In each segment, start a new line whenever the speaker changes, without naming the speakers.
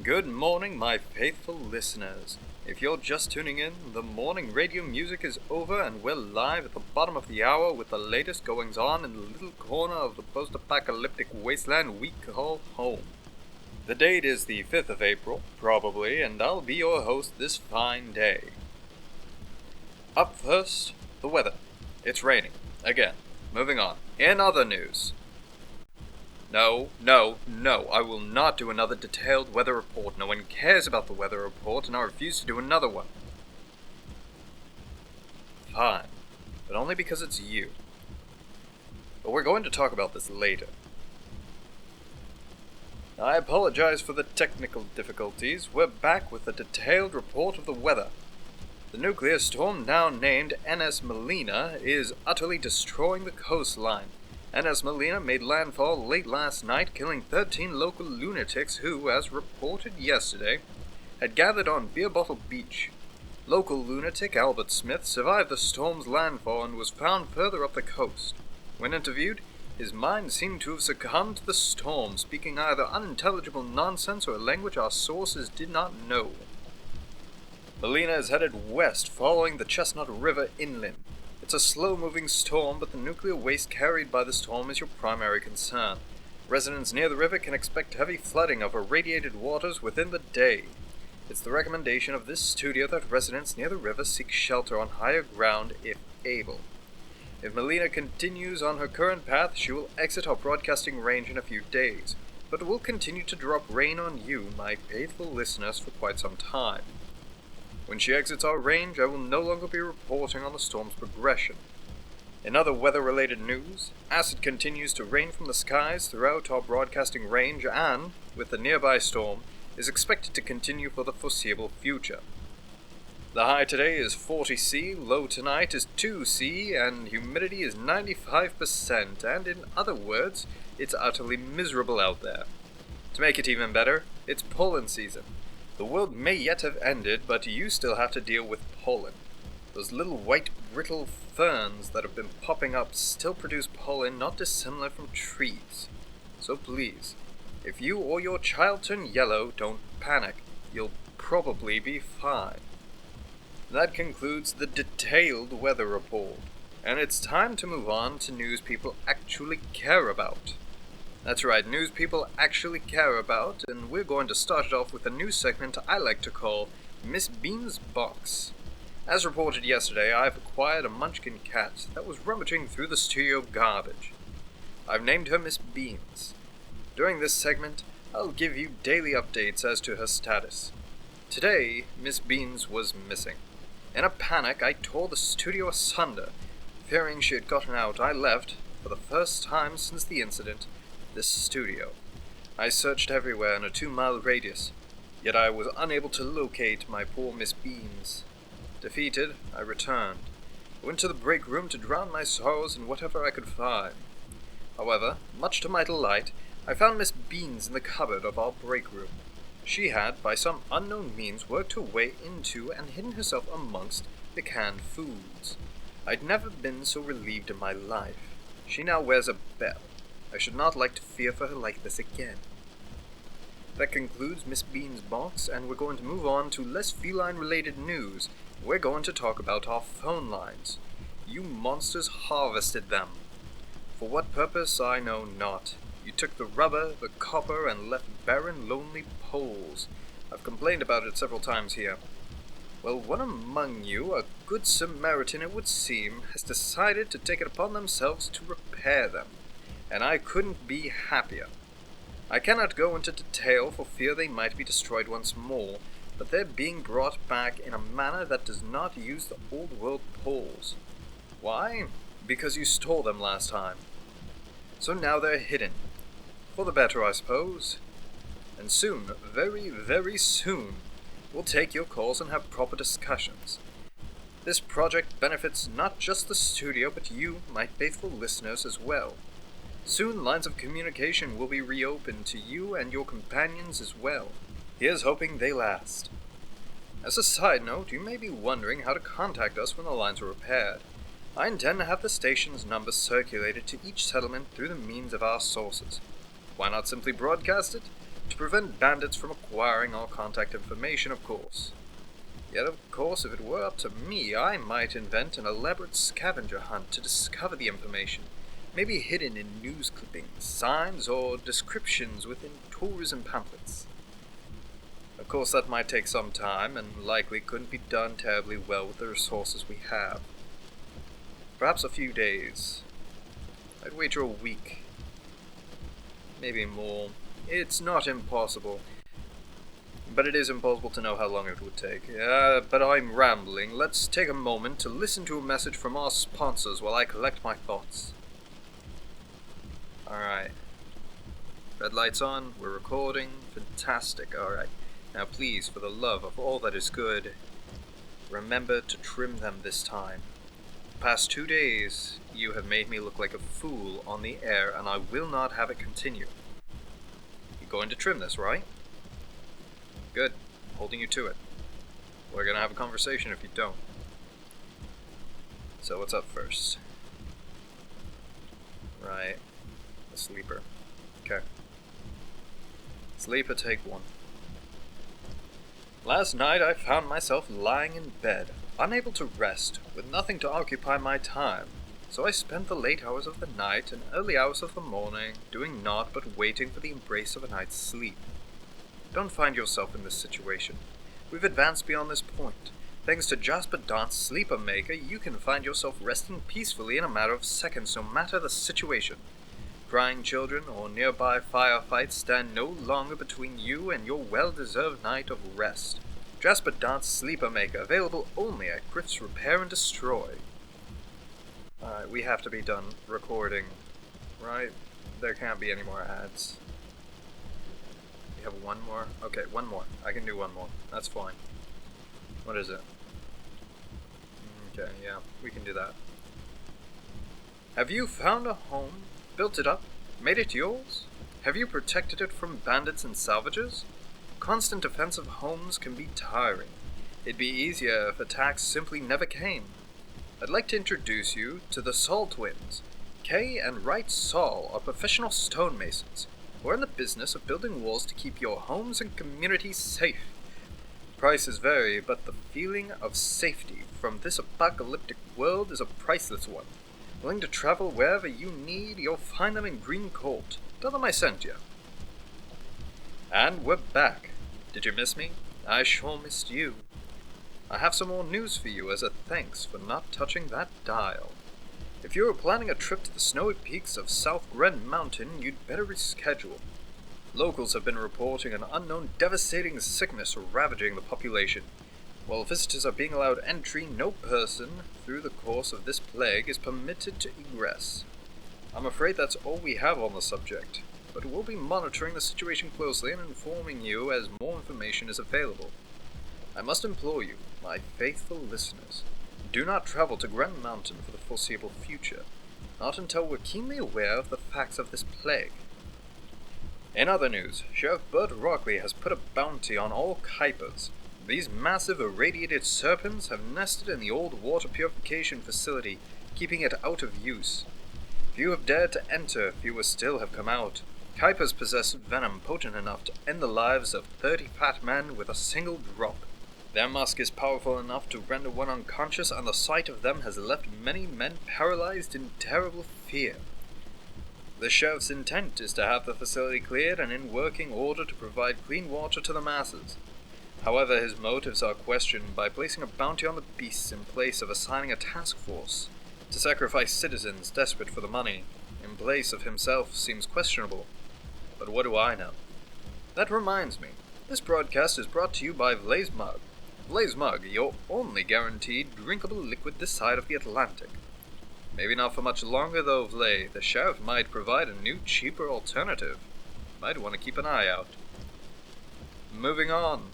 Good morning, my faithful listeners. If you're just tuning in, the morning radio music is over and we're live at the bottom of the hour with the latest goings-on in the little corner of the post-apocalyptic wasteland we call home. The date is the 5th of April, probably, and I'll be your host this fine day. Up first, the weather. It's raining. Again. Moving on. In other news. No, I will not do another detailed weather report. No one cares about the weather report, and I refuse to do another one. Fine, but only because it's you. But we're going to talk about this later. I apologize for the technical difficulties. We're back with a detailed report of the weather. The nuclear storm, now named N.S. Melina, is utterly destroying the coastline. N.S. Melina made landfall late last night, killing 13 local lunatics who, as reported yesterday, had gathered on Beer Bottle Beach. Local lunatic Albert Smith survived the storm's landfall and was found further up the coast. When interviewed, his mind seemed to have succumbed to the storm, speaking either unintelligible nonsense or a language our sources did not know. Melina is headed west, following the Chestnut River inland. It's a slow-moving storm, but the nuclear waste carried by the storm is your primary concern. Residents near the river can expect heavy flooding of irradiated waters within the day. It's the recommendation of this studio that residents near the river seek shelter on higher ground if able. If Melina continues on her current path, she will exit our broadcasting range in a few days, but will continue to drop rain on you, my faithful listeners, for quite some time. When she exits our range, I will no longer be reporting on the storm's progression. In other weather-related news, acid continues to rain from the skies throughout our broadcasting range and, with the nearby storm, is expected to continue for the foreseeable future. The high today is 40 C, low tonight is 2 C, and humidity is 95%, and in other words, it's utterly miserable out there. To make it even better, it's pollen season. The world may yet have ended, but you still have to deal with pollen. Those little white brittle ferns that have been popping up still produce pollen not dissimilar from trees. So please, if you or your child turn yellow, don't panic. You'll probably be fine. That concludes the detailed weather report, and it's time to move on to news people actually care about. That's right, news people actually care about, and we're going to start it off with a news segment I like to call Miss Bean's Box. As reported yesterday, I've acquired a munchkin cat that was rummaging through the studio garbage. I've named her Miss Beans. During this segment, I'll give you daily updates as to her status. Today, Miss Beans was missing. In a panic, I tore the studio asunder. Fearing she had gotten out, I left, for the first time since the incident, this studio. I searched everywhere in a 2-mile radius, yet I was unable to locate my poor Miss Beans. Defeated, I returned. I went to the break room to drown my sorrows in whatever I could find. However, much to my delight, I found Miss Beans in the cupboard of our break room. She had, by some unknown means, worked her way into and hidden herself amongst the canned foods. I'd never been so relieved in my life. She now wears a bell. I should not like to fear for her like this again. That concludes Miss Bean's Box, and we're going to move on to less feline-related news. We're going to talk about our phone lines. You monsters harvested them. For what purpose, I know not. You took the rubber, the copper, and left barren, lonely poles. I've complained about it several times here. Well, one among you, a good Samaritan it would seem, has decided to take it upon themselves to repair them. And I couldn't be happier. I cannot go into detail for fear they might be destroyed once more, but they're being brought back in a manner that does not use the old world poles. Why? Because you stole them last time. So now they're hidden. For the better, I suppose. And soon, very, very soon, we'll take your calls and have proper discussions. This project benefits not just the studio, but you, my faithful listeners, as well. Soon lines of communication will be reopened to you and your companions as well. Here's hoping they last. As a side note, you may be wondering how to contact us when the lines are repaired. I intend to have the station's number circulated to each settlement through the means of our sources. Why not simply broadcast it? To prevent bandits from acquiring our contact information, of course. Yet, of course, if it were up to me, I might invent an elaborate scavenger hunt to discover the information, maybe hidden in news clippings, signs, or descriptions within tourism pamphlets. Of course, that might take some time, and likely couldn't be done terribly well with the resources we have. Perhaps a few days. I'd wager a week. Maybe more. It's not impossible. But it is impossible to know how long it would take. But I'm rambling. Let's take a moment to listen to a message from our sponsors while I collect my thoughts. Alright. Red light's on. We're recording. Fantastic. Alright. Now please, for the love of all that is good, remember to trim them this time. The past 2 days, you have made me look like a fool on the air, and I will not have it continue. You're going to trim this, right? Good. I'm holding you to it. We're gonna have a conversation if you don't. So what's up first? Right. The sleeper. Okay. Sleeper, take one. Last night I found myself lying in bed, unable to rest, with nothing to occupy my time. So I spent the late hours of the night and early hours of the morning doing naught but waiting for the embrace of a night's sleep. Don't find yourself in this situation. We've advanced beyond this point. Thanks to Jasper Dart's Sleeper Maker, you can find yourself resting peacefully in a matter of seconds, no matter the situation. Crying children or nearby firefights stand no longer between you and your well-deserved night of rest. Jasper Dart's Sleeper Maker, available only at Griff's Repair and Destroy. Alright, we have to be done recording, right? There can't be any more ads. We have one more? Okay, one more. I can do one more. That's fine. What is it? Okay, yeah, we can do that. Have you found a home? Built it up? Made it yours? Have you protected it from bandits and salvagers? Constant defense of homes can be tiring. It'd be easier if attacks simply never came. I'd like to introduce you to the Saul twins. Kay and Wright Saul are professional stonemasons who are in the business of building walls to keep your homes and communities safe. Prices vary, but the feeling of safety from this apocalyptic world is a priceless one. Willing to travel wherever you need, you'll find them in Green Court. Tell them I sent you. And we're back. Did you miss me? I sure missed you. I have some more news for you as a thanks for not touching that dial. If you are planning a trip to the snowy peaks of South Ren Mountain, you'd better reschedule. Locals have been reporting an unknown devastating sickness ravaging the population. While visitors are being allowed entry, no person, through the course of this plague, is permitted to egress. I'm afraid that's all we have on the subject, but we'll be monitoring the situation closely and informing you as more information is available. I must implore you, my faithful listeners, do not travel to Gren Mountain for the foreseeable future, not until we're keenly aware of the facts of this plague. In other news, Sheriff Bud Rockley has put a bounty on all Kuipers. These massive irradiated serpents have nested in the old water purification facility, keeping it out of use. Few have dared to enter, fewer still have come out. Kuipers possess venom potent enough to end the lives of 30 fat men with a single drop. Their musk is powerful enough to render one unconscious, and the sight of them has left many men paralyzed in terrible fear. The sheriff's intent is to have the facility cleared and in working order to provide clean water to the masses. However, his motives are questioned by placing a bounty on the beasts in place of assigning a task force. To sacrifice citizens desperate for the money, in place of himself, seems questionable. But what do I know? That reminds me, this broadcast is brought to you by Blaze Mug. Blaze Mug, your only guaranteed drinkable liquid this side of the Atlantic. Maybe not for much longer though, Vlay. The sheriff might provide a new, cheaper alternative. Might want to keep an eye out. Moving on.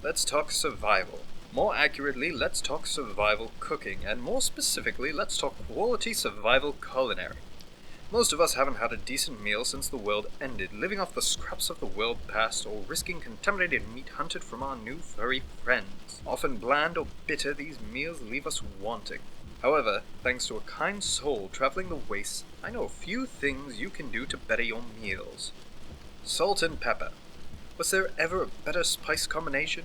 Let's talk survival. More accurately, let's talk survival cooking, and more specifically, let's talk quality survival culinary. Most of us haven't had a decent meal since the world ended, living off the scraps of the world past or risking contaminated meat hunted from our new furry friends. Often bland or bitter, these meals leave us wanting. However, thanks to a kind soul traveling the wastes, I know a few things you can do to better your meals. Salt and pepper. Was there ever a better spice combination?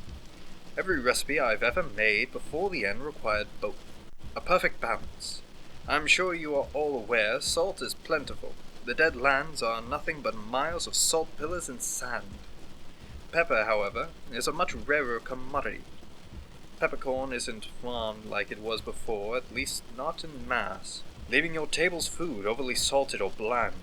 Every recipe I've ever made before the end required both. A perfect balance. I'm sure you are all aware salt is plentiful. The dead lands are nothing but miles of salt pillars and sand. Pepper, however, is a much rarer commodity. Peppercorn isn't farmed like it was before, at least not in mass, leaving your table's food overly salted or bland.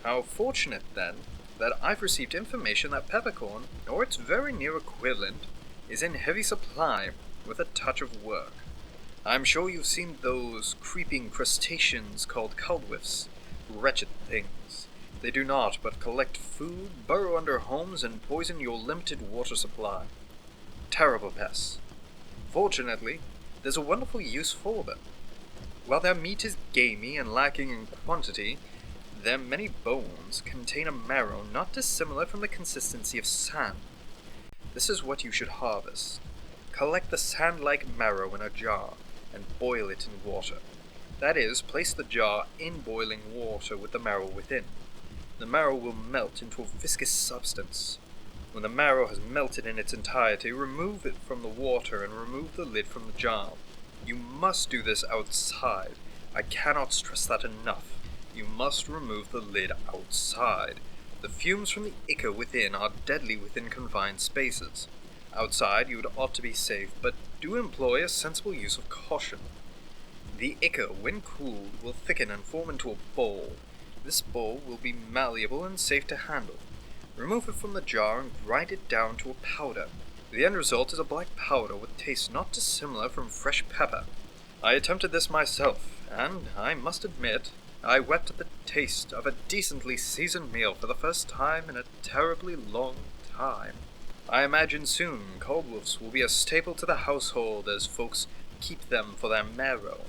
How fortunate, then, that I've received information that peppercorn, or its very near equivalent, is in heavy supply with a touch of work. I'm sure you've seen those creeping crustaceans called caldwiths. Wretched things. They do naught but collect food, burrow under homes, and poison your limited water supply. Terrible pests. Fortunately, there's a wonderful use for them. While their meat is gamey and lacking in quantity, their many bones contain a marrow not dissimilar from the consistency of sand. This is what you should harvest. Collect the sand-like marrow in a jar, and boil it in water. That is, place the jar in boiling water with the marrow within. The marrow will melt into a viscous substance. When the marrow has melted in its entirety, remove it from the water and remove the lid from the jar. You must do this outside. I cannot stress that enough. You must remove the lid outside. The fumes from the ichor within are deadly within confined spaces. Outside you ought to be safe, but do employ a sensible use of caution. The ichor, when cooled, will thicken and form into a ball. This ball will be malleable and safe to handle. Remove it from the jar and grind it down to a powder. The end result is a black powder with taste not dissimilar from fresh pepper. I attempted this myself, and, I must admit, I wept at the taste of a decently seasoned meal for the first time in a terribly long time. I imagine soon caldwiths will be a staple to the household as folks keep them for their marrow.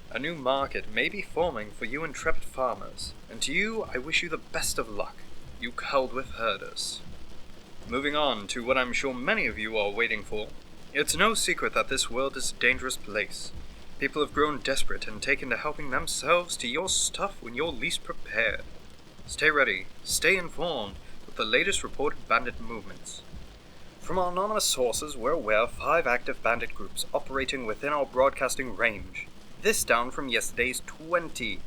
A new market may be forming for you intrepid farmers, and to you I wish you the best of luck, you caldwith herders. Moving on to what I'm sure many of you are waiting for. It's no secret that this world is a dangerous place. People have grown desperate and taken to helping themselves to your stuff when you're least prepared. Stay ready, stay informed with the latest reported bandit movements. From our anonymous sources, we're aware of 5 active bandit groups operating within our broadcasting range. This down from yesterday's 20.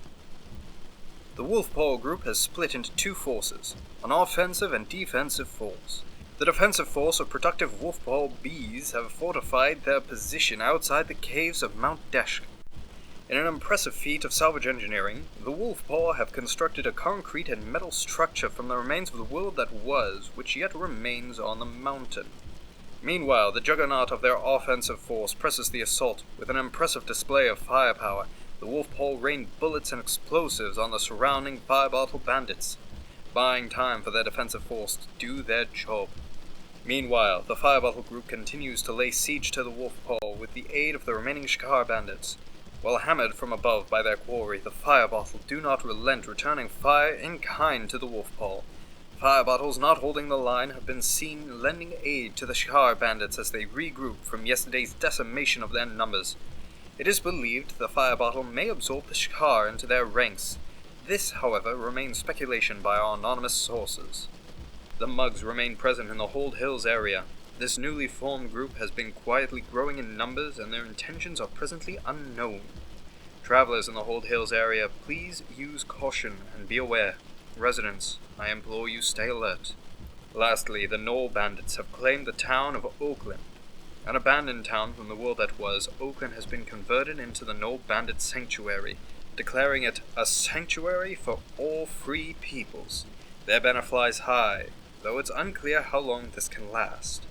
The Wolfpaw group has split into 2 forces, an offensive and defensive force. The defensive force of productive Wolfpaw bees have fortified their position outside the caves of Mount Deschk. In an impressive feat of salvage engineering, the Wolfpaw have constructed a concrete and metal structure from the remains of the world that was, which yet remains on the mountain. Meanwhile, the juggernaut of their offensive force presses the assault with an impressive display of firepower. The Wolfpaw rained bullets and explosives on the surrounding firebottle bandits, buying time for their defensive force to do their job. Meanwhile, the firebottle group continues to lay siege to the Wolfpaw with the aid of the remaining Shkar bandits. While hammered from above by their quarry, the firebottle do not relent, returning fire in kind to the Wolfpaw. Firebottles not holding the line have been seen lending aid to the Shkar bandits as they regroup from yesterday's decimation of their numbers. It is believed the firebottle may absorb the Shkar into their ranks. This, however, remains speculation by our anonymous sources. The Mugs remain present in the Hold Hills area. This newly formed group has been quietly growing in numbers, and their intentions are presently unknown. Travelers in the Hold Hills area, please use caution and be aware. Residents, I implore you stay alert. Lastly, the Knoll bandits have claimed the town of Oakland. An abandoned town from the world that was, Oakland has been converted into the Knoll bandit sanctuary, declaring it a sanctuary for all free peoples. Their banner flies high, though it's unclear how long this can last.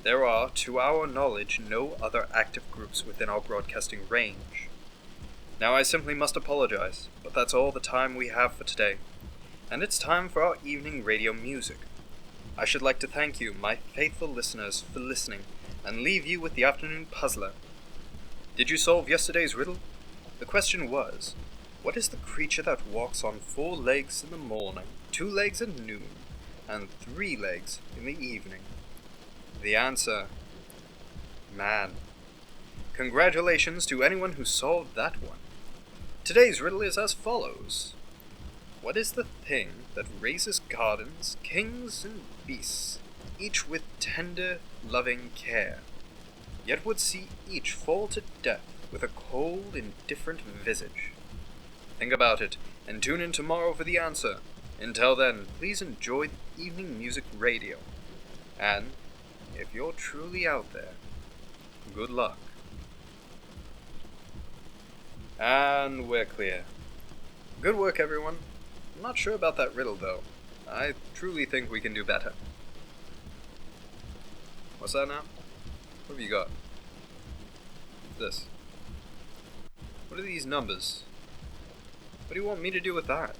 There are, to our knowledge, no other active groups within our broadcasting range. Now I simply must apologize, but that's all the time we have for today. And it's time for our evening radio music. I should like to thank you, my faithful listeners, for listening, and leave you with the afternoon puzzler. Did you solve yesterday's riddle? The question was, what is the creature that walks on 4 legs in the morning, 2 legs at noon, and 3 legs in the evening? The answer, man. Congratulations to anyone who solved that one. Today's riddle is as follows. What is the thing that raises gardens, kings, and beasts, each with tender, loving care, yet would see each fall to death with a cold, indifferent visage? Think about it, and tune in tomorrow for the answer. Until then, please enjoy the evening music radio. And, if you're truly out there, good luck. And we're clear. Good work, everyone. I'm not sure about that riddle, though. I truly think we can do better. What's that now? What have you got? What's this? What are these numbers? What do you want me to do with that?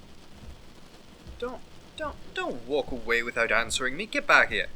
Don't walk away without answering me. Get back here.